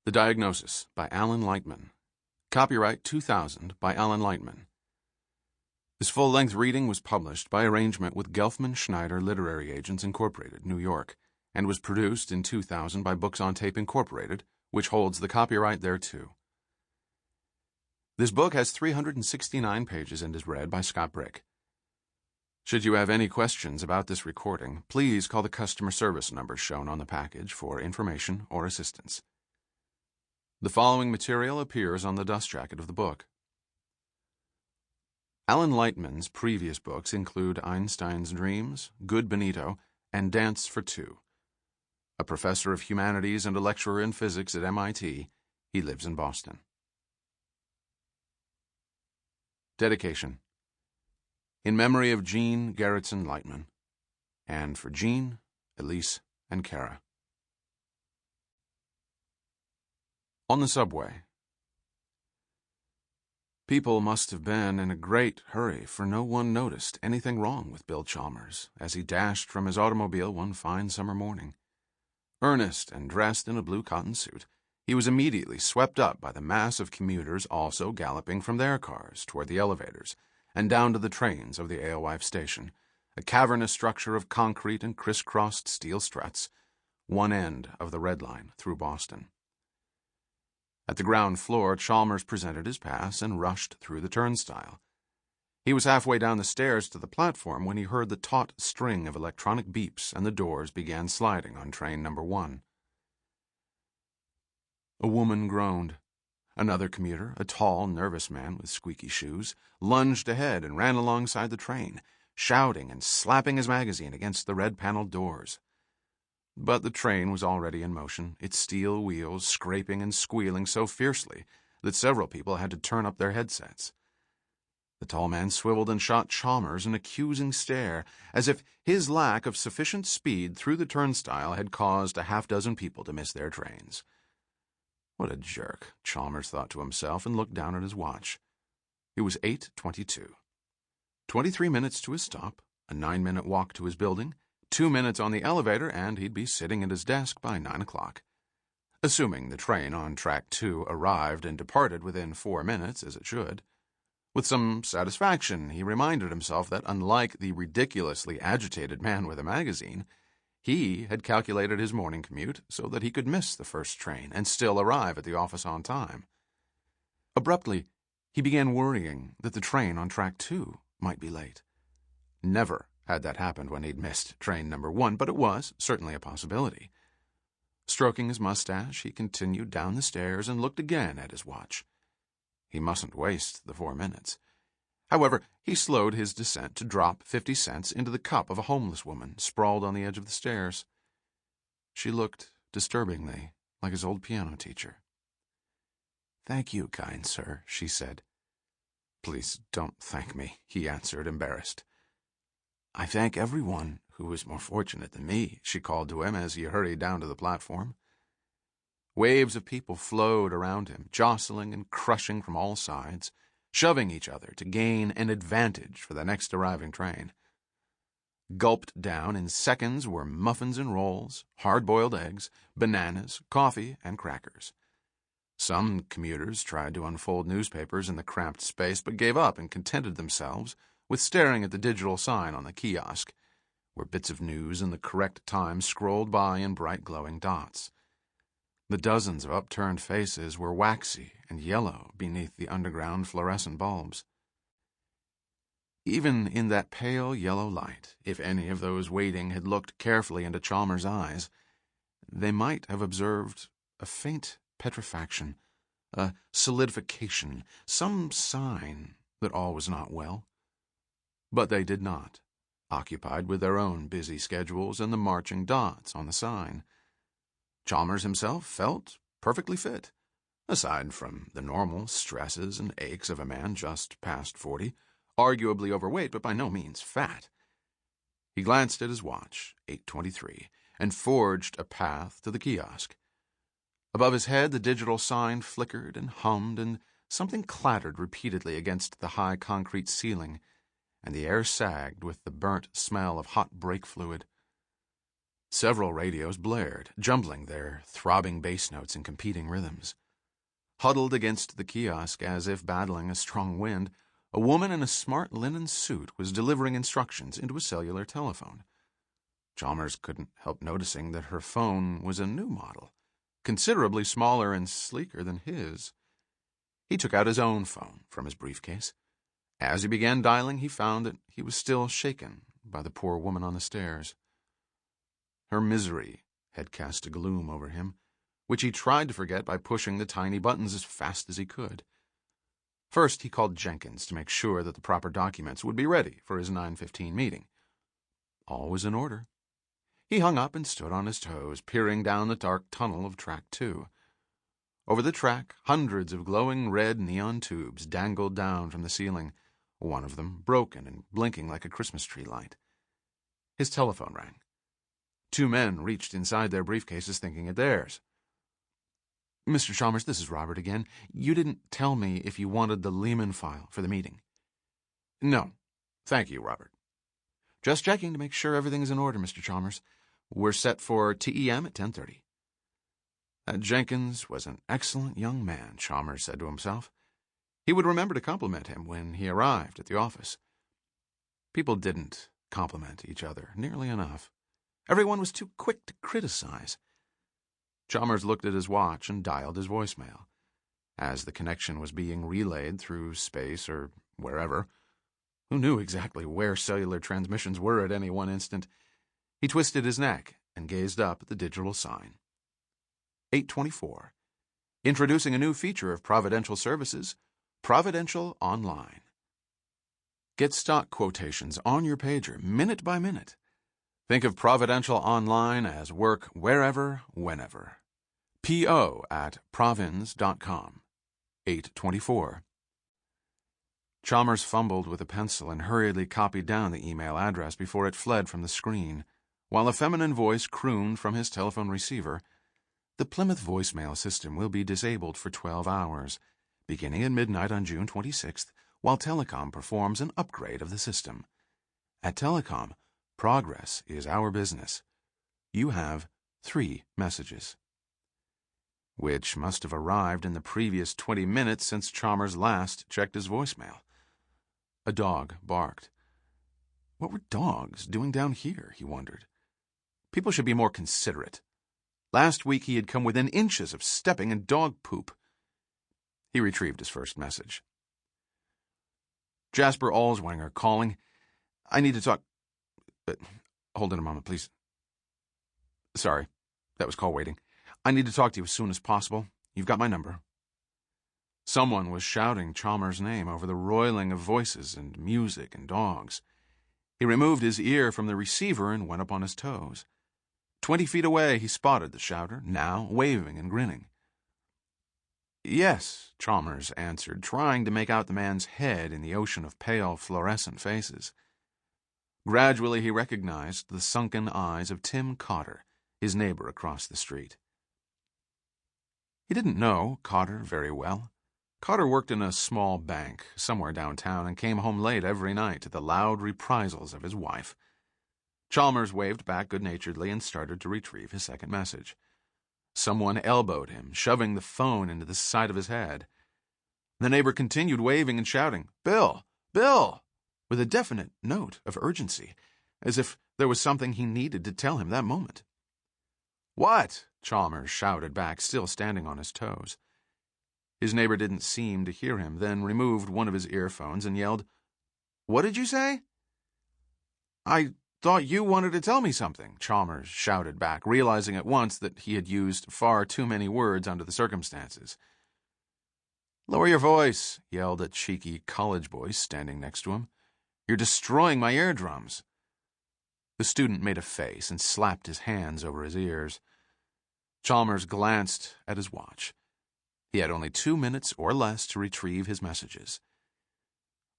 The Diagnosis by Alan Lightman. Copyright 2000 by Alan Lightman. This full-length reading was published by arrangement with Gelfman Schneider Literary Agents Incorporated, New York, and was produced in 2000 by Books on Tape Incorporated, which holds the copyright thereto. This book has 369 pages and is read by Scott Brick. Should you have any questions about this recording, please call the customer service number shown on the package for information or assistance. The following material appears on the dust jacket of the book. Alan Lightman's previous books include Einstein's Dreams, Good Benito, and Dance for Two. A professor of humanities and a lecturer in physics at MIT, he lives in Boston. Dedication. In memory of Jean Gerritsen Lightman, and for Jean, Elise, and Kara. On the subway. People must have been in a great hurry, for no one noticed anything wrong with Bill Chalmers as he dashed from his automobile one fine summer morning. Earnest and dressed in a blue cotton suit, he was immediately swept up by the mass of commuters also galloping from their cars toward the elevators and down to the trains of the Alewife station, a cavernous structure of concrete and crisscrossed steel struts, one end of the Red Line through Boston. At the ground floor, Chalmers presented his pass and rushed through the turnstile. He was halfway down the stairs to the platform when he heard the taut string of electronic beeps and the doors began sliding on train number 1. A woman groaned. Another commuter, a tall, nervous man with squeaky shoes, lunged ahead and ran alongside the train, shouting and slapping his magazine against the red-paneled doors. But the train was already in motion, its steel wheels scraping and squealing so fiercely that several people had to turn up their headsets. The tall man swiveled and shot Chalmers an accusing stare, as if his lack of sufficient speed through the turnstile had caused a half-dozen people to miss their trains. What a jerk, Chalmers thought to himself and looked down at his watch. It was 8:22. 23 minutes to his stop, a 9-minute walk to his building, 2 minutes on the elevator, and he'd be sitting at his desk by 9 o'clock. Assuming the train on track 2 arrived and departed within 4 minutes, as it should. With some satisfaction, he reminded himself that, unlike the ridiculously agitated man with a magazine, he had calculated his morning commute so that he could miss the first train and still arrive at the office on time. Abruptly, he began worrying that the train on track 2 might be late. Never had that happened when he'd missed train number 1, but it was certainly a possibility. Stroking his mustache, he continued down the stairs and looked again at his watch. He mustn't waste the 4 minutes. However, he slowed his descent to drop 50 cents into the cup of a homeless woman sprawled on the edge of the stairs. She looked disturbingly like his old piano teacher. "Thank you, kind sir," she said. "Please don't thank me," he answered, embarrassed. "I thank everyone who is more fortunate than me," she called to him as he hurried down to the platform. Waves of people flowed around him, jostling and crushing from all sides, shoving each other to gain an advantage for the next arriving train. Gulped down in seconds were muffins and rolls, hard-boiled eggs, bananas, coffee, and crackers. Some commuters tried to unfold newspapers in the cramped space, but gave up and contented themselves with staring at the digital sign on the kiosk, where bits of news and the correct time scrolled by in bright glowing dots. The dozens of upturned faces were waxy and yellow beneath the underground fluorescent bulbs. Even in that pale yellow light, if any of those waiting had looked carefully into Chalmers' eyes, they might have observed a faint petrifaction, a solidification, some sign that all was not well. But they did not, occupied with their own busy schedules and the marching dots on the sign. Chalmers himself felt perfectly fit, aside from the normal stresses and aches of a man just past 40, arguably overweight but by no means fat. He glanced at his watch, 8:23, and forged a path to the kiosk. Above his head, the digital sign flickered and hummed, and something clattered repeatedly against the high concrete ceiling, and the air sagged with the burnt smell of hot brake fluid. Several radios blared, jumbling their throbbing bass notes in competing rhythms. Huddled against the kiosk as if battling a strong wind, a woman in a smart linen suit was delivering instructions into a cellular telephone. Chalmers couldn't help noticing that her phone was a new model, considerably smaller and sleeker than his. He took out his own phone from his briefcase. As he began dialing, he found that he was still shaken by the poor woman on the stairs. Her misery had cast a gloom over him, which he tried to forget by pushing the tiny buttons as fast as he could. First, he called Jenkins to make sure that the proper documents would be ready for his 9:15 meeting. All was in order. He hung up and stood on his toes, peering down the dark tunnel of Track 2. Over the track, hundreds of glowing red neon tubes dangled down from the ceiling, one of them broken and blinking like a Christmas tree light. His telephone rang. 2 men reached inside their briefcases thinking it theirs. "Mr. Chalmers, this is Robert again. You didn't tell me if you wanted the Lehman file for the meeting." "No. Thank you, Robert." "Just checking to make sure everything is in order, Mr. Chalmers. We're set for TEM at 10:30. That Jenkins was an excellent young man, Chalmers said to himself. He would remember to compliment him when he arrived at the office. People didn't compliment each other nearly enough. Everyone was too quick to criticize. Chalmers looked at his watch and dialed his voicemail. As the connection was being relayed through space or wherever, who knew exactly where cellular transmissions were at any one instant, he twisted his neck and gazed up at the digital sign. 8:24. Introducing a new feature of Providential Services, Providential Online. Get stock quotations on your pager, minute by minute. Think of Providential Online as work wherever, whenever. PO@provins.com. 8:24. Chalmers fumbled with a pencil and hurriedly copied down the email address before it fled from the screen, while a feminine voice crooned from his telephone receiver, "The Plymouth voicemail system will be disabled for 12 hours, beginning at midnight on June 26th, while Telecom performs an upgrade of the system. At Telecom, progress is our business. You have 3 messages." Which must have arrived in the previous 20 minutes since Chalmers last checked his voicemail. A dog barked. What were dogs doing down here, he wondered. People should be more considerate. Last week he had come within inches of stepping in dog poop. He retrieved his first message. Jasper Alswanger calling. I need to talk... hold on a moment, please. Sorry, that was call waiting. I need to talk to you as soon as possible. You've got my number. Someone was shouting Chalmers' name over the roiling of voices and music and dogs. He removed his ear from the receiver and went up on his toes. 20 feet away, he spotted the shouter, now waving and grinning. Yes, Chalmers answered, trying to make out the man's head in the ocean of pale, fluorescent faces. Gradually, he recognized the sunken eyes of Tim Cotter, his neighbor across the street. He didn't know Cotter very well. Cotter worked in a small bank somewhere downtown and came home late every night to the loud reprisals of his wife. Chalmers waved back good-naturedly and started to retrieve his second message. Someone elbowed him, shoving the phone into the side of his head. The neighbor continued waving and shouting, "Bill! Bill!" with a definite note of urgency, as if there was something he needed to tell him that moment. "What?" Chalmers shouted back, still standing on his toes. His neighbor didn't seem to hear him, then removed one of his earphones and yelled, "What did you say?" "I thought you wanted to tell me something," Chalmers shouted back, realizing at once that he had used far too many words under the circumstances. "Lower your voice," yelled a cheeky college boy standing next to him. "You're destroying my eardrums." The student made a face and slapped his hands over his ears. Chalmers glanced at his watch. He had only 2 minutes or less to retrieve his messages.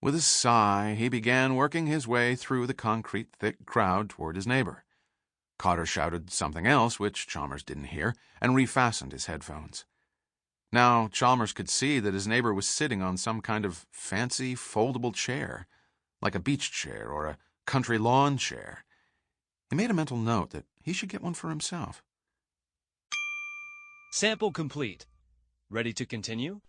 With a sigh, he began working his way through the concrete thick crowd toward his neighbor. Cotter shouted something else, which Chalmers didn't hear, and refastened his headphones. Now Chalmers could see that his neighbor was sitting on some kind of fancy foldable chair, like a beach chair or a country lawn chair. He made a mental note that he should get one for himself. Sample complete. Ready to continue?